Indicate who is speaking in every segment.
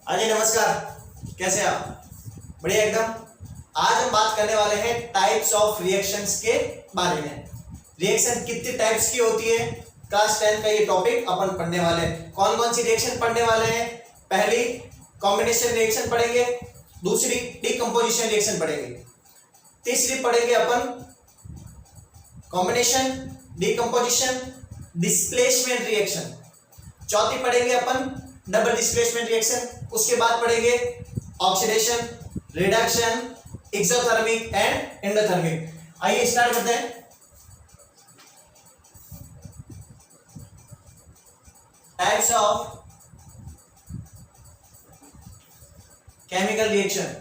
Speaker 1: हाँ जी नमस्कार। कैसे हैं आप? बढ़िया एकदम। आज हम बात करने वाले हैं टाइप्स ऑफ रिएक्शंस के बारे में। रिएक्शन कितने टाइप्स की होती है, क्लास 10 का ये टॉपिक अपन पढ़ने वाले हैं। कौन कौन सी रिएक्शन पढ़ने वाले हैं? पहली कॉम्बिनेशन रिएक्शन पढ़ेंगे, दूसरी डीकंपोजिशन रिएक्शन पढ़ेंगे, तीसरी पढ़ेंगे अपन कॉम्बिनेशन, डीकंपोजिशन, डिस्प्लेसमेंट रिएक्शन, चौथी पढ़ेंगे अपन डबल डिस्प्लेसमेंट रिएक्शन, उसके बाद पढ़ेंगे oxidation, reduction, exothermic and endothermic. आइए स्टार्ट करते हैं। Types of chemical reaction.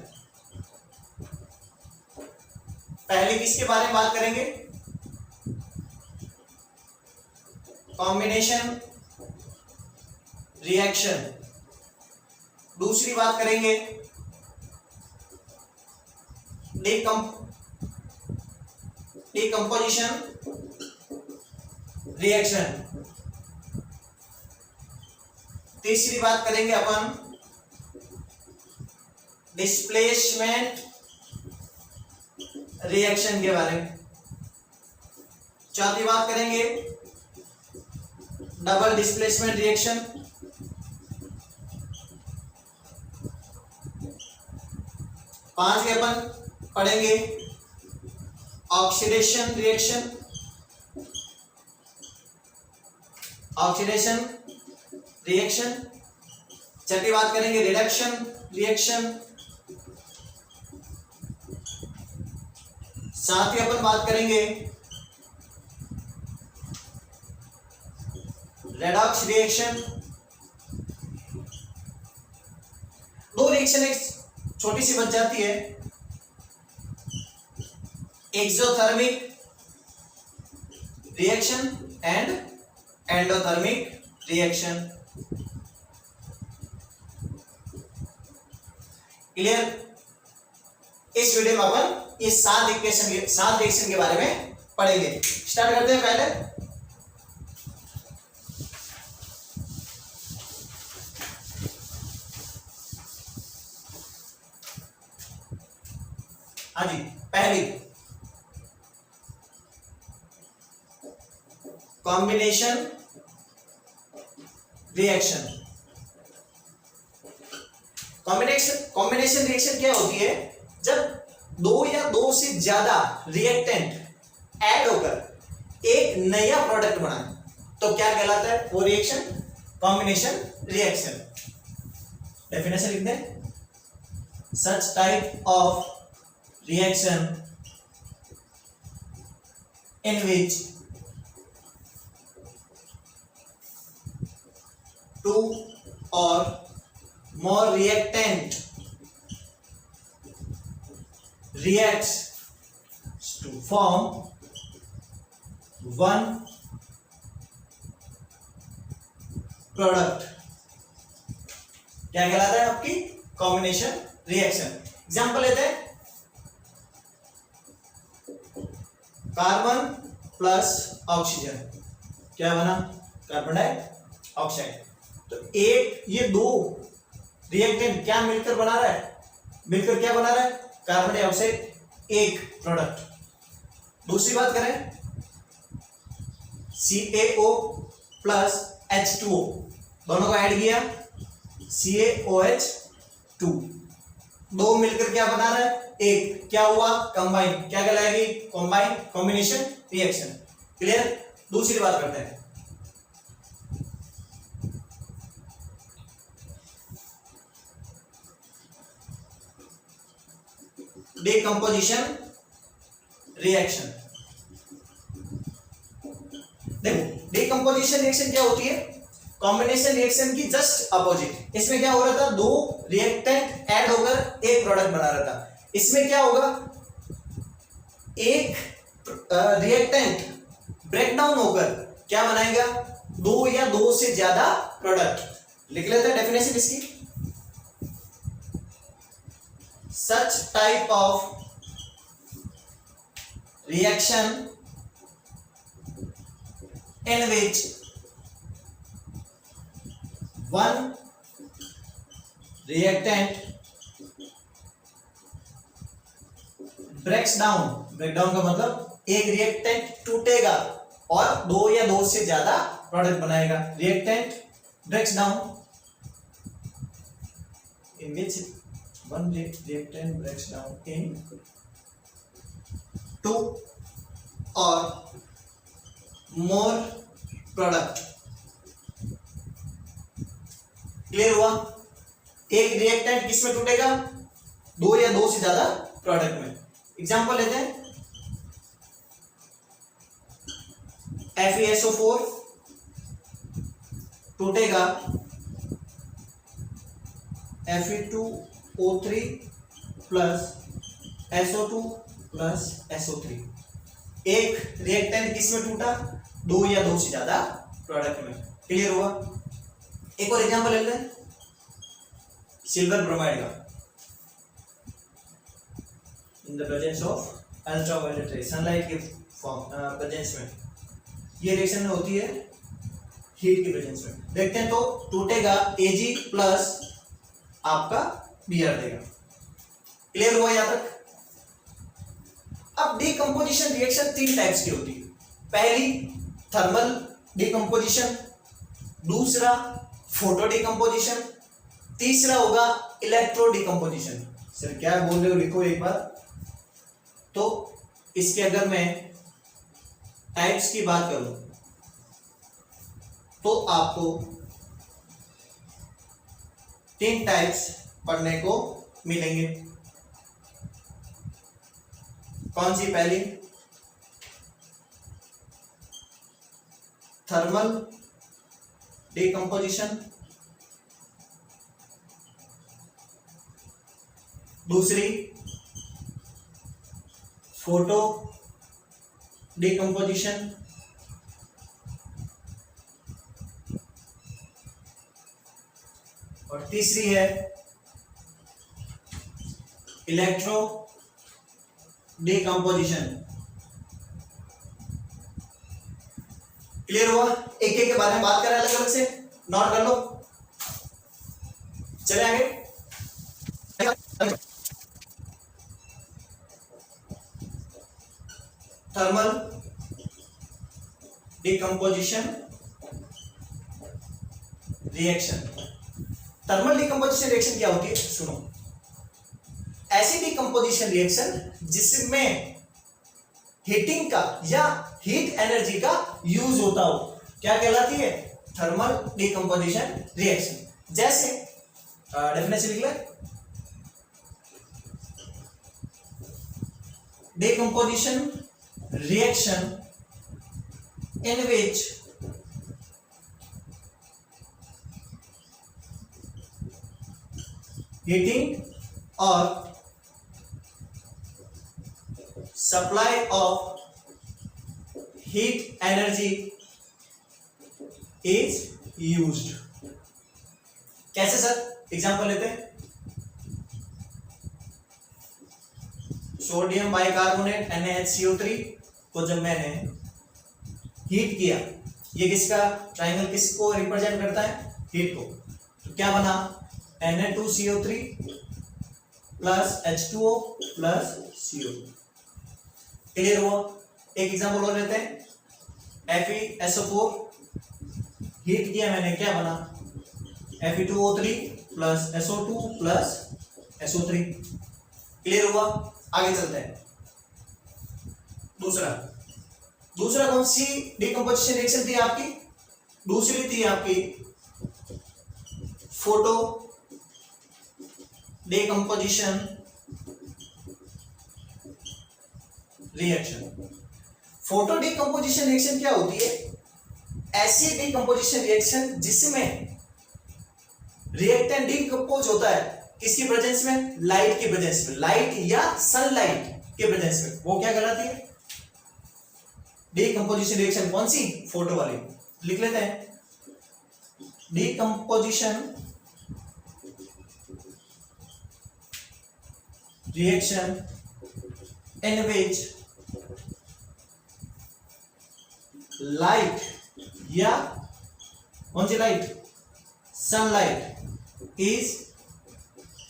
Speaker 1: पहले किसके बारे में बात करेंगे? Combination reaction. दूसरी बात करेंगे डीकंपोजिशन रिएक्शन। तीसरी बात करेंगे अपन डिस्प्लेसमेंट रिएक्शन के बारे में। चौथी बात करेंगे डबल डिस्प्लेसमेंट रिएक्शन। पांचवी अपन पढ़ेंगे ऑक्सीडेशन रिएक्शन, ऑक्सीडेशन रिएक्शन। छठी बात करेंगे रिडक्शन रिएक्शन। साथ ही अपन बात करेंगे रेडॉक्स रिएक्शन। दो रिएक्शन एक छोटी सी बच जाती है, exothermic reaction and endothermic reaction. Clear? इस वीडियो में अपन इस सात रिएक्शन के बारे में पढ़ेंगे। स्टार्ट करते हैं। पहले हाँ जी, पहली कॉम्बिनेशन रिएक्शन। कॉम्बिनेशन रिएक्शन क्या होती है? जब दो या दो से ज्यादा रिएक्टेंट ऐड होकर एक नया प्रोडक्ट बनाए तो क्या कहलाता है वो रिएक्शन? Combination reaction. डेफिनेशन लिख दें, सच type of reaction in which two or more reactant reacts to form one product क्या कहलाता है आपकी? Combination reaction. एग्जांपल लेते हैं, कार्बन प्लस ऑक्सीजन क्या बना? Carbon dioxide. तो एक ये दो रिएक्टेंट क्या मिलकर बना रहा है? मिलकर क्या बना रहा है? कार्बन डाइऑक्साइड, एक प्रोडक्ट। दूसरी बात करें, CaO प्लस H2O, दोनों को ऐड किया, CaOH2, दो मिलकर क्या बना रहा है? एक। क्या हुआ? कंबाइन। क्या कहलाएगी? Combine combination reaction. क्लियर? दूसरी बात करते हैं, डीकंपोजिशन रिएक्शन। देखो डीकंपोजिशन रिएक्शन क्या होती है? कॉम्बिनेशन रिएक्शन की जस्ट अपोजिट। इसमें क्या हो रहा था? दो रिएक्टेंट ऐड होकर एक प्रोडक्ट बना रहा था। इसमें क्या होगा? एक रिएक्टेंट ब्रेकडाउन होकर क्या बनाएगा? दो या दो से ज्यादा प्रोडक्ट। लिख लेते हैं डेफिनेशन इसकी, such type of reaction in which one reactant breaks down, breakdown का मतलब एक रिएक्टेंट टूटेगा और दो या दो से ज्यादा प्रोडक्ट बनाएगा। Reactant breaks down in which one reactant breaks down into और मोर प्रोडक्ट। क्लियर हुआ? एक रिएक्टेंट किसमें टूटेगा? दो या दो से ज्यादा प्रोडक्ट में। एग्जांपल लेते हैं, FeSO4 टूटेगा Fe2O3 plus SO2 plus SO3। एक रिएक्टेंट किसमें टूटा? दो या दो से ज्यादा प्रोडक्ट में। क्लियर हुआ? एक और एग्जांपल लेते हैं सिल्वर ब्रोमाइड का। In the presence of ultraviolet रे, सनलाइट के प्रेजेंस में ये रिएक्शन होती है हीट के प्रेजेंस में। देखते हैं, तो टूटेगा Ag प्लस आपका Br देगा। क्लियर हुआ यहां तक? अब डिकम्पोजिशन रिएक्शन तीन टाइप्स की होती है। पहली थर्मल डिकम्पोजिशन, दूसरा फोटो डिकम्पोजिशन, तीसरा होगा इलेक्ट्रो डिकम्पोजिशन। सर क्या बोल रहे हो, लिखो एक बार। तो इसके अगर मैं टाइप्स की बात करूं तो आपको तीन टाइप्स पढ़ने को मिलेंगे। कौन सी? पहली थर्मल डिकम्पोजिशन, दूसरी फोटो डिकम्पोजिशन, और तीसरी है इलेक्ट्रो डिकम्पोजिशन। क्लियर हुआ? एक एक के बारे में बात करें अलग अलग से, नोट कर लो। चले आगे। Thermal decomposition reaction. Thermal decomposition reaction क्या होती है? सुनो, ऐसी डिकम्पोजिशन रिएक्शन जिसमें हीटिंग का या हीट एनर्जी का यूज होता हो, क्या कहलाती है? Thermal decomposition reaction. जैसे डेफिनेशन लिख ले, decomposition reaction in which heating or supply of heat energy is used। कैसे सर? एग्जांपल लेते हैं, सोडियम बाइकार्बोनेट NaHCO3 को जब मैंने हीट किया, ये किसका ट्राइंगल किसको रिप्रेजेंट करता है? हीट को। तो क्या बना? Na2CO3 plus H2O plus CO। Clear हुआ? एक एग्जांपल और लेते हैं, FeSO4 हीट किया मैंने, क्या बना? Fe2O3 plus SO2 plus SO3। Clear हुआ? आगे चलते हैं। दूसरा कौन सी डिकम्पोजिशन रिएक्शन थी आपकी? दूसरी थी आपकी photo decomposition reaction. Photo decomposition reaction क्या होती है? ऐसी डिकम्पोजिशन रिएक्शन जिसमें रिएक्टेंट डिकम्पोज होता है किसकी प्रेजेंस में? लाइट की प्रेजेंस में, लाइट या सनलाइट के प्रेजेंस में। वो क्या कहलाती है? Decomposition reaction. कौन सी? फोटो वाली। लिख लेते हैं, decomposition reaction in which light या कौन सी लाइट? Sunlight is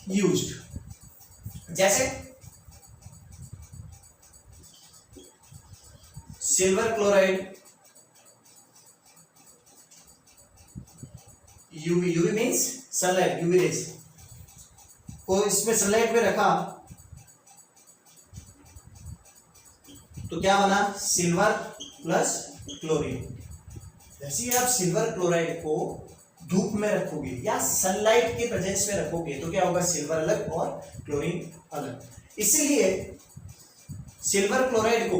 Speaker 1: used. जैसे silver chloride, UV, UV means sunlight, UV rays को इसमें सनलाइट में रखा तो क्या बना, सिल्वर प्लस क्लोरीन। जैसे ही आप सिल्वर क्लोराइड को धूप में रखोगे या सनलाइट के प्रेजेंस में रखोगे तो क्या होगा, सिल्वर अलग और क्लोरीन अलग। इसलिए सिल्वर क्लोराइड को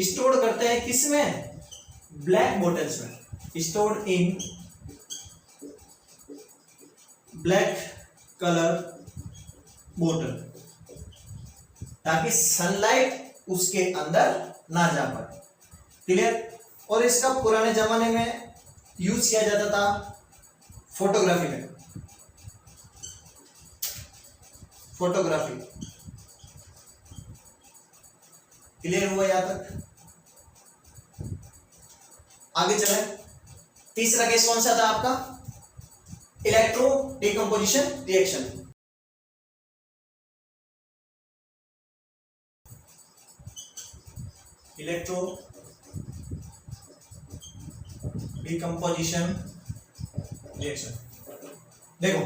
Speaker 1: स्टोर करते हैं किसमें, ब्लैक बोटल्स में, स्टोर्ड इन ब्लैक कलर बोतल, ताकि सनलाइट उसके अंदर ना जा पाए। क्लियर। और इसका पुराने जमाने में यूज किया जाता था फोटोग्राफी में, फोटोग्राफी। क्लियर हुआ यहां तक? आगे चले। तीसरा केस कौन सा था आपका, electro decomposition reaction. Electro decomposition reaction. देखो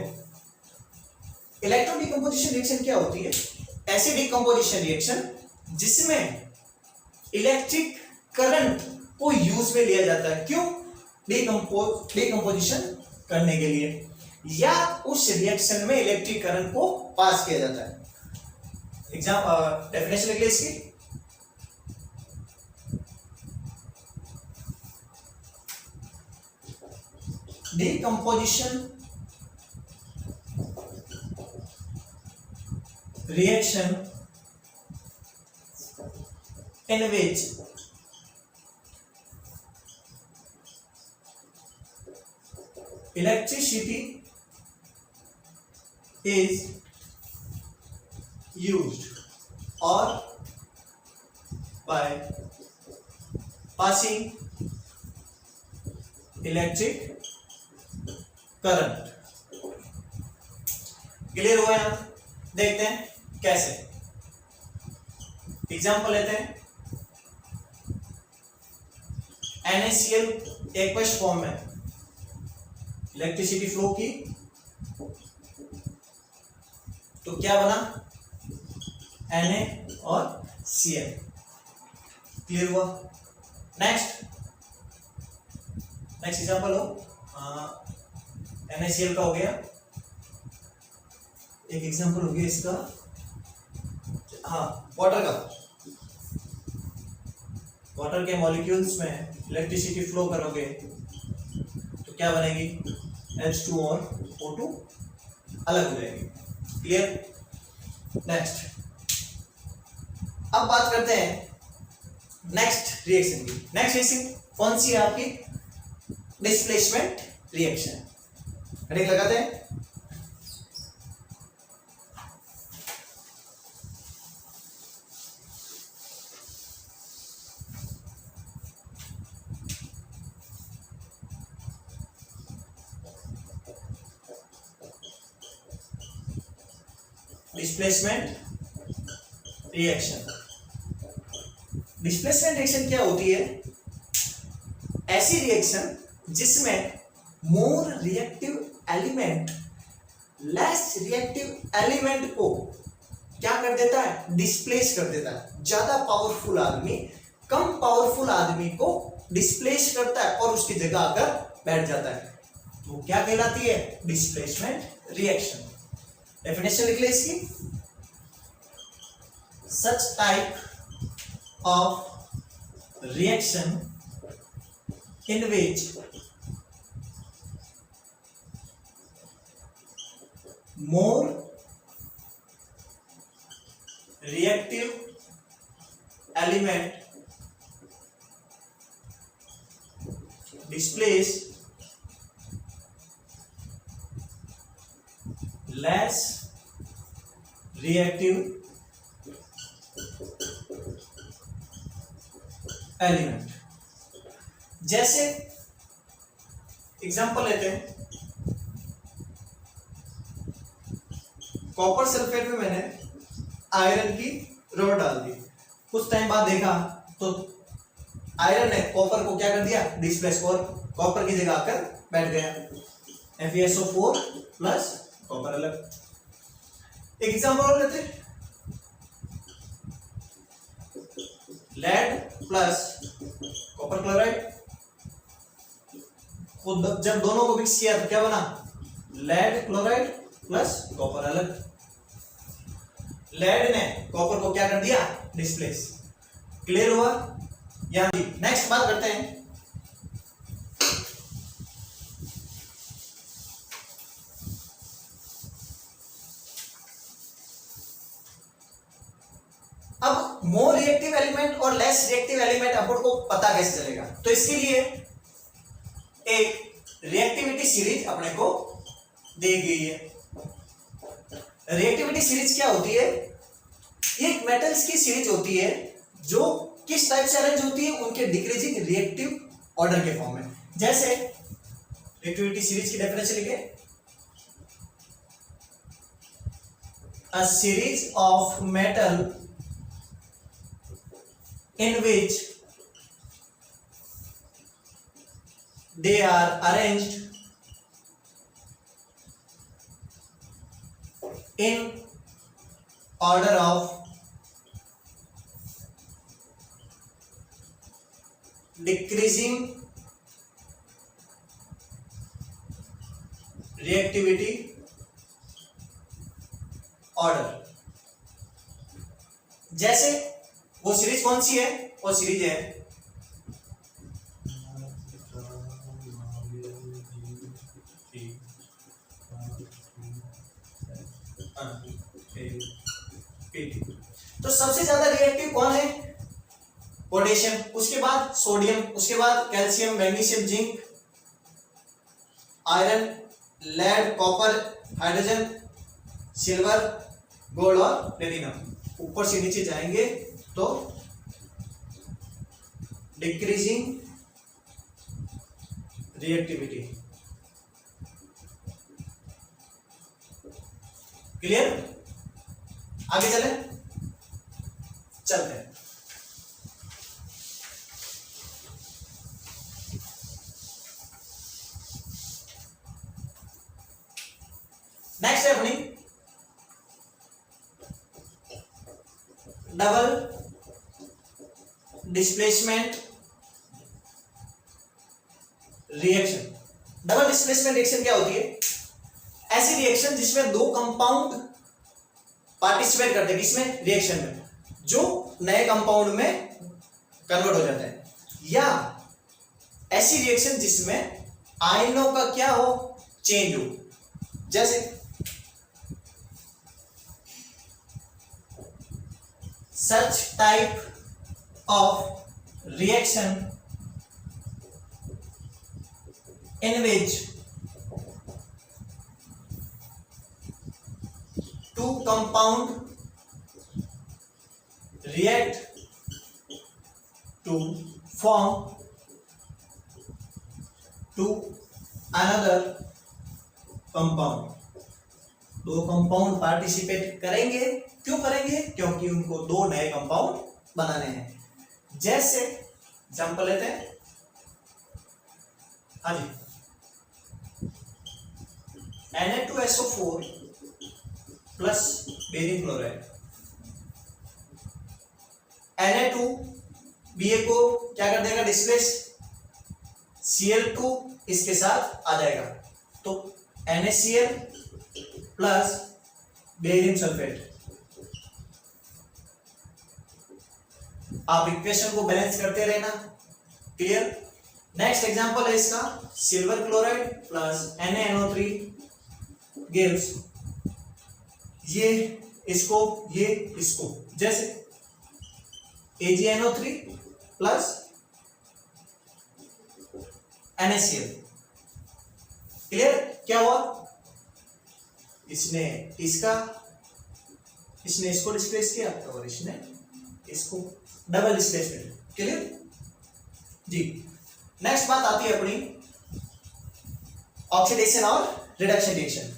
Speaker 1: इलेक्ट्रो डिकम्पोजिशन रिएक्शन क्या होती है, ऐसी डिकम्पोजिशन रिएक्शन जिसमें इलेक्ट्रिक करंट को यूज में लिया जाता है। क्यों, डिकम्पोजिशन करने के लिए, या उस रिएक्शन में इलेक्ट्रिक करंट को पास किया जाता है। एग्जाम डेफिनेशन लिख ले इसकी। Decomposition reaction in which electricity is used or by passing electric current. Clear हुआ यहां? देखते हैं कैसे। एग्जांपल लेते हैं। NaCl एक्वस फॉर्म में इलेक्ट्रिसिटी फ्लो की तो क्या बना, Na और Cl। क्लियर हुआ? नेक्स्ट एग्जांपल हो NaCl का हो गया, एक एग्जांपल हो गया इसका, हाँ वाटर का। वाटर के मॉलिक्यूल्स में इलेक्ट्रिसिटी फ्लो करोगे तो क्या बनेगी, H2 और O2 अलग हो जाएगी। क्लियर? नेक्स्ट अब बात करते हैं नेक्स्ट रिएक्शन की। नेक्स्ट रिएक्शन कौन सी है आपकी, डिस्प्लेसमेंट रिएक्शन। हेडिंग लगाते हैं। Displacement reaction. डिस्प्लेसमेंट रिएक्शन क्या होती है, ऐसी रिएक्शन जिसमें more reactive element less reactive element को क्या कर देता है, डिस्प्लेस कर देता है। ज्यादा पावरफुल आदमी कम पावरफुल आदमी को डिस्प्लेस करता है और उसकी जगह आकर बैठ जाता है, तो क्या कहलाती है, डिस्प्लेसमेंट रिएक्शन। डेफिनेशन लिख ले इसकी। Such type of reaction in which more reactive element displace less reactive element। जैसे एग्जांपल लेते हैं, कॉपर सल्फेट में मैंने आयरन की रॉड डाल दी, कुछ टाइम बाद देखा तो आयरन ने कॉपर को क्या कर दिया, डिस्प्लेस, और कॉपर की जगह आकर बैठ गया, FeSO4 प्लस कॉपर अलग। एक एग्जांपल और लेते हैं, लेड प्लस कॉपर क्लोराइड, खुद जब दोनों को मिक्स किया तो क्या बना, लेड क्लोराइड प्लस कॉपर अलग। लेड ने कॉपर को क्या कर दिया, डिस्प्लेस। क्लियर हुआ? यहां भी नेक्स्ट बात करते हैं, अब मोर रिएक्टिव एलिमेंट और लेस रिएक्टिव एलिमेंट अपन को पता कैसे चलेगा, तो इसके लिए एक रिएक्टिविटी सीरीज अपने को दी गई है। रिएक्टिविटी सीरीज क्या होती है, एक मेटल्स की सीरीज होती है जो किस टाइप से अरेंज होती है, उनके डिक्रीजिंग रिएक्टिव ऑर्डर के फॉर्म में। जैसे रिएक्टिविटी सीरीज की डेफिनेशन लिखे, a series of metal in which they are arranged in order of decreasing reactivity order। जैसे वो सीरीज कौन सी है, वो सीरीज है तो सबसे ज्यादा रिएक्टिव कौन है, पोटेशियम, उसके बाद सोडियम, उसके बाद calcium, magnesium, zinc, iron, lead, copper, hydrogen, silver, gold और प्लेटिनम। ऊपर से नीचे जाएंगे तो डिक्रीजिंग रिएक्टिविटी। क्लियर? आगे चलते हैं। नेक्स्ट है अपनी double displacement reaction. Double displacement reaction क्या होती है, ऐसी रिएक्शन जिसमें दो कंपाउंड पार्टिसिपेट करते हैं, किसमें, रिएक्शन में, जो नए कंपाउंड में कन्वर्ट हो जाते हैं, या ऐसी रिएक्शन जिसमें आयनों का क्या हो, चेंज हो। जैसे such type of reaction in which two compound react to form to another compound। दो कंपाउंड पार्टिसिपेट करेंगे, क्यों करेंगे, क्योंकि उनको दो नए कंपाउंड बनाने हैं। जैसे एग्जांपल लेते हैं, हाँ जी, Na2SO4 plus barium chloride, Na2 को क्या कर देगा, डिस्प्लेस, Cl2 इसके साथ आ जाएगा, तो NaCl प्लस बेरियम सल्फेट। आप इक्वेशन को बैलेंस करते रहना। क्लियर? नेक्स्ट एग्जांपल है इसका, silver chloride plus NaNO3 gives ये इसको, ये इसको, जैसे AgNO3 प्लस NaCl। क्लियर? क्या हुआ, इसने इसको डिस्प्लेस किया और इसने इसको, डबल डिस्प्लेसमेंट। क्लियर जी? नेक्स्ट बात आती है अपनी ऑक्सीडेशन और रिडक्शन रिएक्शन।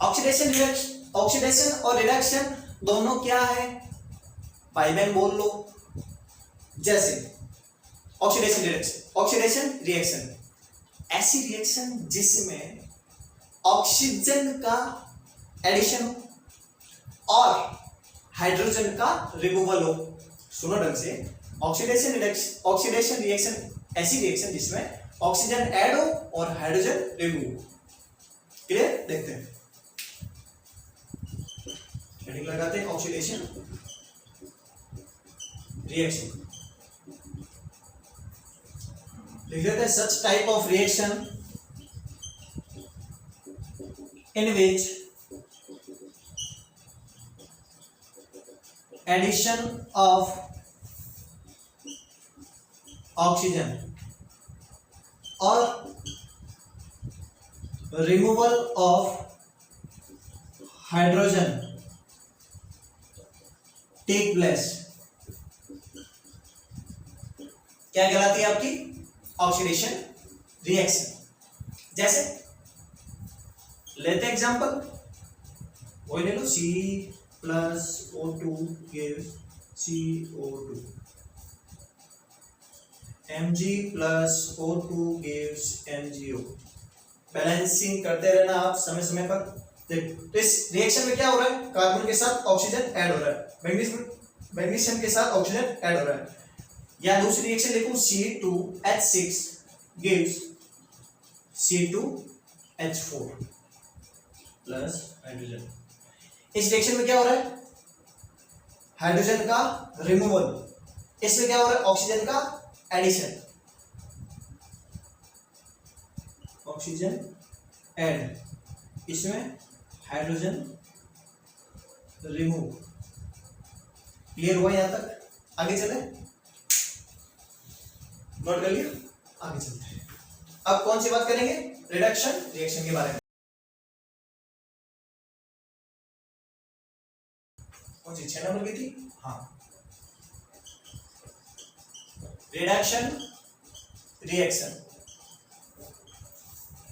Speaker 1: ऑक्सीडेशन ऑक्सीडेशन और रिडक्शन दोनों क्या है, भाई बहन बोल लो। जैसे ऑक्सीडेशन रिएक्शन ऐसी रिएक्शन जिसमें ऑक्सीजन का एडिशन हो और हाइड्रोजन का रिमूवल हो। सुनो ढंग से, ऑक्सीडेशन रिएक्शन ऐसी रिएक्शन जिसमें ऑक्सीजन ऐड हो और हाइड्रोजन रिमूव हो। क्लियर? देखते हैं, हेडिंग लगाते हैं ऑक्सीडेशन रिएक्शन, लिख देते हैं such type of reaction in which addition of oxygen और removal of hydrogen take place क्या कहलाती है आपकी, ऑक्सीडेशन रिएक्शन। जैसे लेते हैं एग्जांपल, वही ले लो, C+O2 gives CO2, Mg+O2 gives MgO। Balancing करते रहना आप समय समय पर। तो इस रिएक्शन में क्या हो रहा है, कार्बन के साथ ऑक्सीजन ऐड हो रहा है, मैग्नीशियम के साथ ऑक्सीजन ऐड हो रहा है। या दूसरी रिएक्शन लिखूं, C2H6 gives C2H4 plus hydrogen. इस रिएक्शन में क्या हो रहा है, हाइड्रोजन का रिमूवल, इसमें क्या हो रहा है, ऑक्सीजन का एडिशन, ऑक्सीजन ऐड, इसमें हाइड्रोजन रिमूव। क्लियर हुआ यहां तक? आगे चले, नोट कर लिया, आगे चलते हैं। अब कौन सी बात करेंगे, रिडक्शन रिएक्शन के बारे में। कौन सी 6 नंबर की थी? हाँ, रिडक्शन रिएक्शन।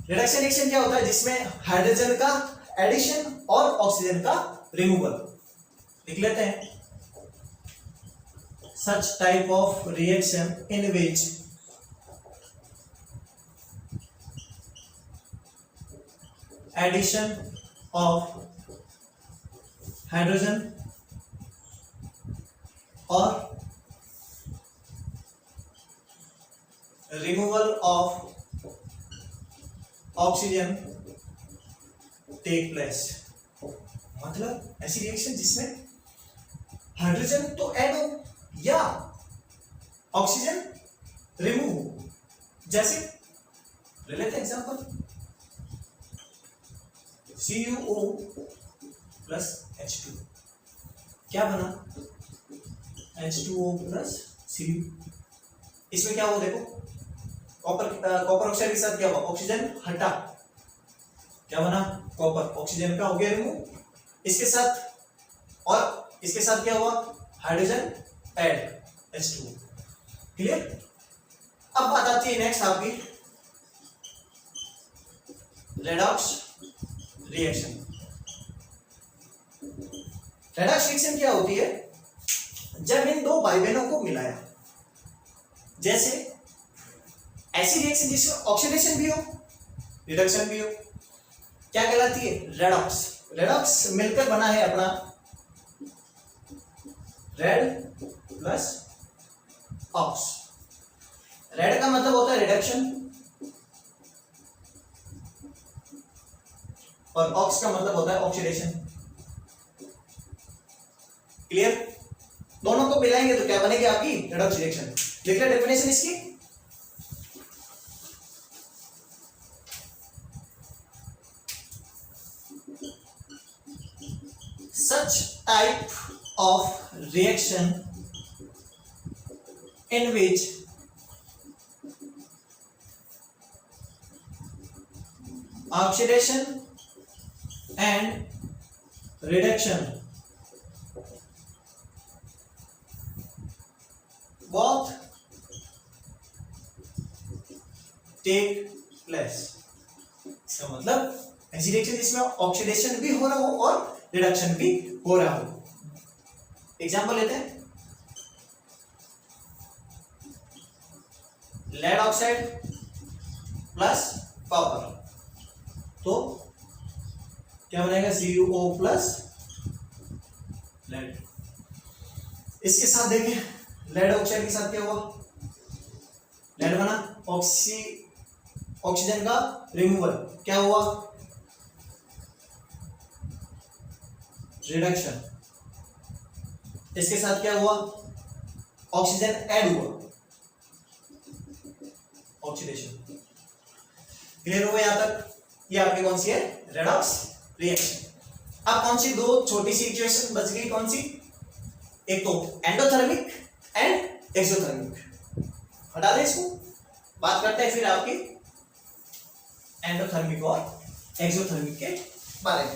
Speaker 1: रिडक्शन रिएक्शन क्या होता है, जिसमें हाइड्रोजन का एडिशन और ऑक्सीजन का रिमूवल। लिख लेते हैं, such type of reaction in which addition of hydrogen और removal of oxygen take place. मतलब ऐसी रिएक्शन जिसमें हाइड्रोजन तो ऐड हो या ऑक्सीजन रिमूव हो। जैसे ले लेते हैं एग्जांपल, CuO प्लस H2 क्या बना, H2O प्लस Cu। इसमें क्या हुआ देखो, कॉपर ऑक्साइड के साथ क्या हुआ, ऑक्सीजन हटा, क्या बना, कॉपर, ऑक्सीजन का हो गया रिमूव। इसके साथ और इसके साथ क्या हुआ, हाइड्रोजन ऐड, H2O। क्लियर? अब बात आती है नेक्स्ट आपकी रेडॉक्स रिएक्शन। रेडॉक्स रिएक्शन क्या होती है, जब इन दो भाई बहनों को मिलाया। जैसे ऐसी रिएक्शन जिसमें ऑक्सीडेशन भी हो रिडक्शन भी हो, क्या कहलाती है, रेडॉक्स। रेडॉक्स मिलकर बना है अपना रेड प्लस ऑक्स। रेड का मतलब होता है रिडक्शन और ऑक्स का मतलब होता है ऑक्सीडेशन। क्लियर? दोनों को मिलाएंगे तो क्या बनेगी आपकी, रेडॉक्स रिएक्शन। लिख ले डेफिनेशन इसकी, such type of reaction in which oxidation and reduction both take place। इसका मतलब ऐसी रिएक्शन जिसमें ऑक्सीडेशन भी हो रहा हो और रिडक्शन भी हो रहा हो। एग्जांपल लेते हैं, लेड ऑक्साइड प्लस कॉपर, तो क्या बनेगा CuO प्लस लेड। इसके साथ देखें, लेड ऑक्साइड के साथ क्या हुआ, लेड बना, ऑक्सीजन का रिमूवल, क्या हुआ, रिडक्शन। इसके साथ क्या हुआ, ऑक्सीजन ऐड हुआ, ऑक्सीडेशन। क्लियर हो गया यहां तक? ये आपकी कौन सी है, रेडॉक्स रिएक्शन। अब कौन सी दो छोटी सी इक्वेशन बच गई, कौन सी, एक तो एंडोथर्मिक एंड एक्सोथर्मिक, हटा दें इसको, बात करते हैं फिर आपकी एंडोथर्मिक और एक्सोथर्मिक के बारे में।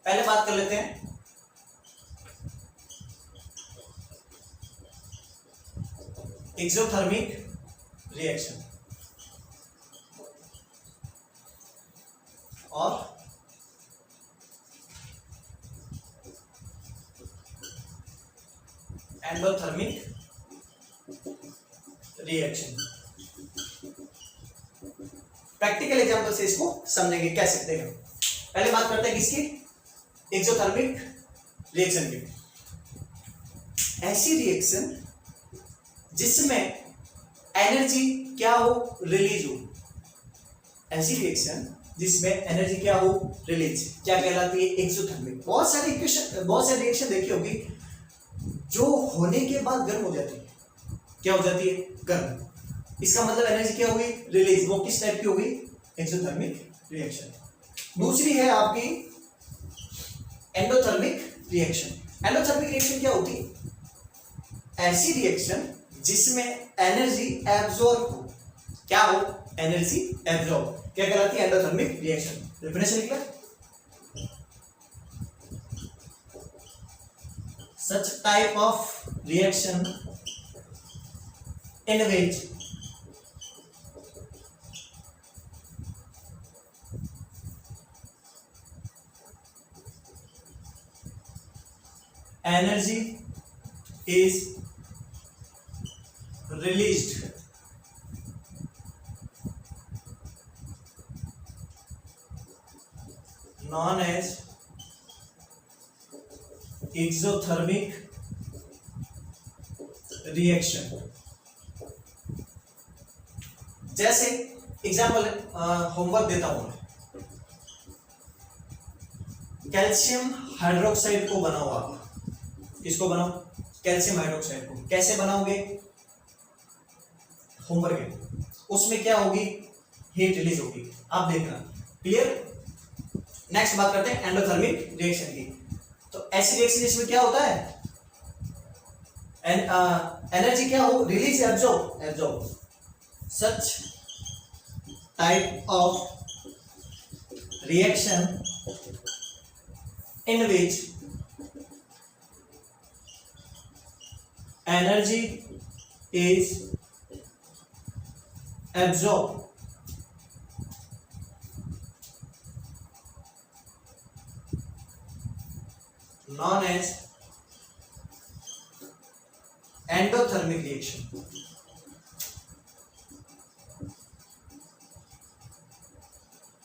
Speaker 1: पहले बात कर लेते हैं एक्सोथर्मिक रिएक्शन और एंडोथर्मिक रिएक्शन। प्रैक्टिकल एग्जांपल से इसको समझेंगे कैसे देखें। पहले बात करते हैं किसकी, एक्सोथर्मिक रिएक्शन की। ऐसी रिएक्शन जिसमें एनर्जी क्या हो, रिलीज हो, ऐसी रिएक्शन जिसमें एनर्जी क्या हो, रिलीज, क्या कहलाती है, एक्सोथर्मिक। बहुत सारी रिएक्शन देखी होगी जो होने के बाद गर्म हो जाती है, क्या हो जाती है, गर्म। इसका मतलब एनर्जी क्या होगी, रिलीज। वो किस टाइप की होगी, एक्सोथर्मिक रिएक्शन। दूसरी है आपकी एंडोथर्मिक रिएक्शन। एंडोथर्मिक रिएक्शन क्या होती है, ऐसी रिएक्शन जिसमें एनर्जी एब्जॉर्ब हो, क्या हो, एनर्जी एब्जॉर्ब, क्या कहलाती है, एंडोथर्मिक रिएक्शन। डेफिनेशन लिख लें, such type of reaction in which energy is released known as exothermic reaction. जैसे एग्जांपल होमवर्क देता हूं, कैल्शियम हाइड्रोक्साइड को बनाओ आप, किसको बनाओ, कैल्शियम हाइड्रोक्साइड को। कैसे बनाओगे, होमवर्क है, उसमें क्या होगी, हीट रिलीज होगी, आप देखना। क्लियर। नेक्स्ट बात करते हैं एंडोथर्मिक रिएक्शन की। तो ऐसी रिएक्शन जिसमें क्या होता है, एनर्जी क्या हो, release, absorb. Such type of reaction in which energy is absorb known as endothermic reaction।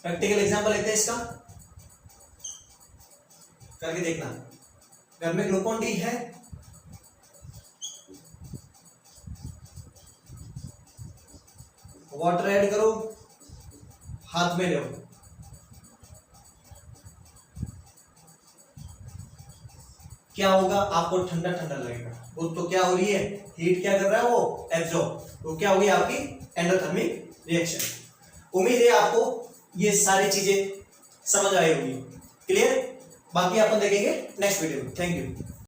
Speaker 1: Practical example लेते हैं इसका, करके देखना। घर में ग्लूकोन डी है, वाटर ऐड करो, हाथ में लो, क्या होगा, आपको ठंडा ठंडा लगेगा। वो तो क्या हो रही है, हीट क्या कर रहा है, वो एब्जॉर्ब। तो क्या होगी आपकी एंडोथर्मिक रिएक्शन। उम्मीद है आपको ये सारी चीजें समझ आई होगी। क्लियर। बाकी अपन देखेंगे नेक्स्ट वीडियो में। Thank you.